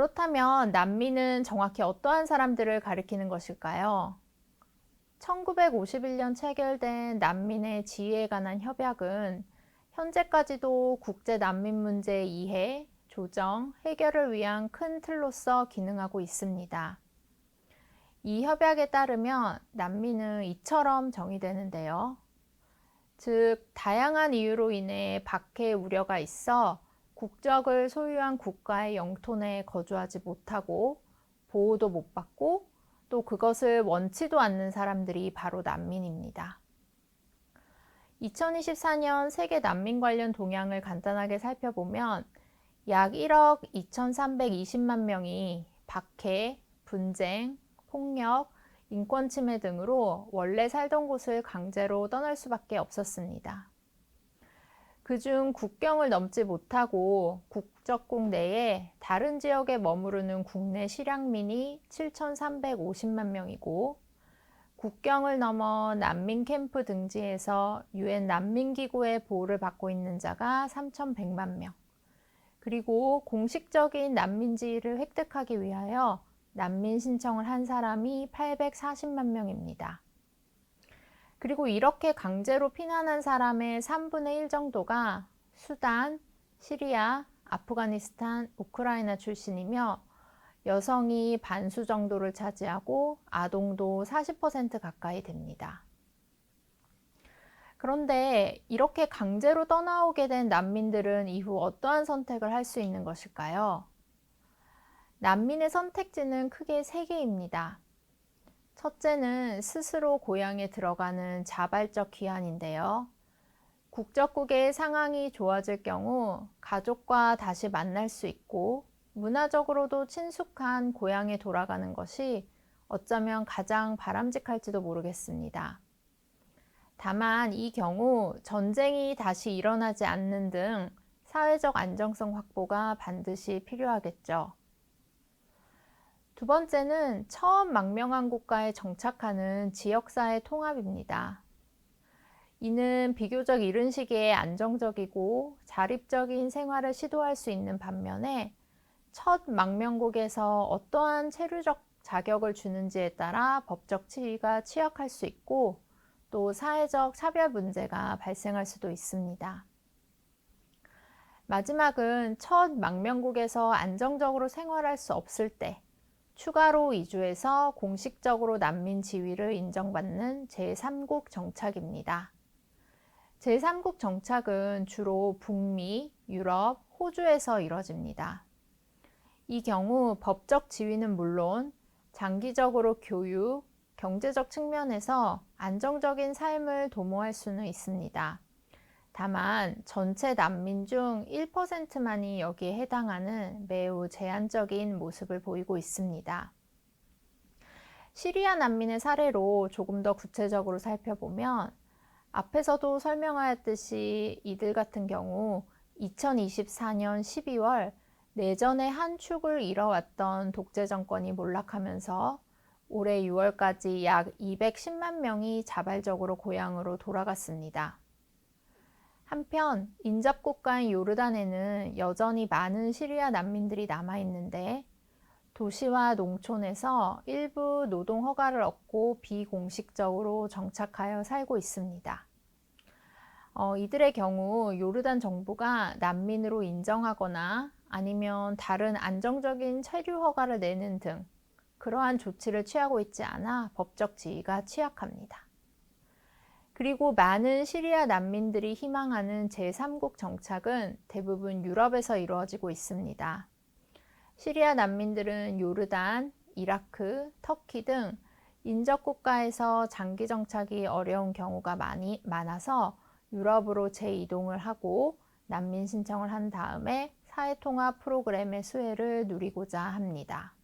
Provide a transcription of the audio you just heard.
그렇다면 난민은 정확히 어떠한 사람들을 가리키는 것일까요? 1951년 체결된 난민의 지위에 관한 협약은 현재까지도 국제 난민 문제의 이해, 조정, 해결을 위한 큰 틀로서 기능하고 있습니다. 이 협약에 따르면 난민은 이처럼 정의되는데요. 즉, 다양한 이유로 인해 박해 우려가 있어 국적을 소유한 국가의 영토 내에 거주하지 못하고 보호도 못 받고 또 그것을 원치도 않는 사람들이 바로 난민입니다. 2024년 세계 난민 관련 동향을 간단하게 살펴보면 약 1억 2,320만 명이 박해, 분쟁, 폭력, 인권 침해 등으로 원래 살던 곳을 강제로 떠날 수밖에 없었습니다. 그중 국경을 넘지 못하고 국적국 내에 다른 지역에 머무르는 국내 실향민이 7,350만 명이고 국경을 넘어 난민 캠프 등지에서 유엔 난민기구의 보호를 받고 있는 자가 3,100만 명, 그리고 공식적인 난민 지위를 획득하기 위하여 난민 신청을 한 사람이 840만 명입니다. 그리고 이렇게 강제로 피난한 사람의 3분의 1 정도가 수단, 시리아, 아프가니스탄, 우크라이나 출신이며 여성이 반수 정도를 차지하고 아동도 40% 가까이 됩니다. 그런데 이렇게 강제로 떠나오게 된 난민들은 이후 어떠한 선택을 할 수 있는 것일까요? 난민의 선택지는 크게 3개입니다. 첫째는 스스로 고향에 들어가는 자발적 귀환인데요. 국적국의 상황이 좋아질 경우 가족과 다시 만날 수 있고 문화적으로도 친숙한 고향에 돌아가는 것이 어쩌면 가장 바람직할지도 모르겠습니다. 다만 이 경우 전쟁이 다시 일어나지 않는 등 사회적 안정성 확보가 반드시 필요하겠죠. 두 번째는 처음 망명한 국가에 정착하는 지역사회 통합입니다. 이는 비교적 이른 시기에 안정적이고 자립적인 생활을 시도할 수 있는 반면에 첫 망명국에서 어떠한 체류적 자격을 주는지에 따라 법적 지위가 취약할 수 있고 또 사회적 차별 문제가 발생할 수도 있습니다. 마지막은 첫 망명국에서 안정적으로 생활할 수 없을 때 추가로 이주해서 공식적으로 난민 지위를 인정받는 제3국 정착입니다. 제3국 정착은 주로 북미, 유럽, 호주에서 이뤄집니다. 이 경우 법적 지위는 물론 장기적으로 교육, 경제적 측면에서 안정적인 삶을 도모할 수는 있습니다. 다만 전체 난민 중 1%만이 여기에 해당하는 매우 제한적인 모습을 보이고 있습니다. 시리아 난민의 사례로 조금 더 구체적으로 살펴보면 앞에서도 설명하였듯이 이들 같은 경우 2024년 12월 내전의 한 축을 이뤄왔던 독재 정권이 몰락하면서 올해 6월까지 약 210만 명이 자발적으로 고향으로 돌아갔습니다. 한편 인접국가인 요르단에는 여전히 많은 시리아 난민들이 남아있는데 도시와 농촌에서 일부 노동 허가를 얻고 비공식적으로 정착하여 살고 있습니다. 이들의 경우 요르단 정부가 난민으로 인정하거나 아니면 다른 안정적인 체류 허가를 내는 등 그러한 조치를 취하고 있지 않아 법적 지위가 취약합니다. 그리고 많은 시리아 난민들이 희망하는 제3국 정착은 대부분 유럽에서 이루어지고 있습니다. 시리아 난민들은 요르단, 이라크, 터키 등 인접 국가에서 장기 정착이 어려운 경우가 많아서 유럽으로 재이동을 하고 난민 신청을 한 다음에 사회통합 프로그램의 수혜를 누리고자 합니다.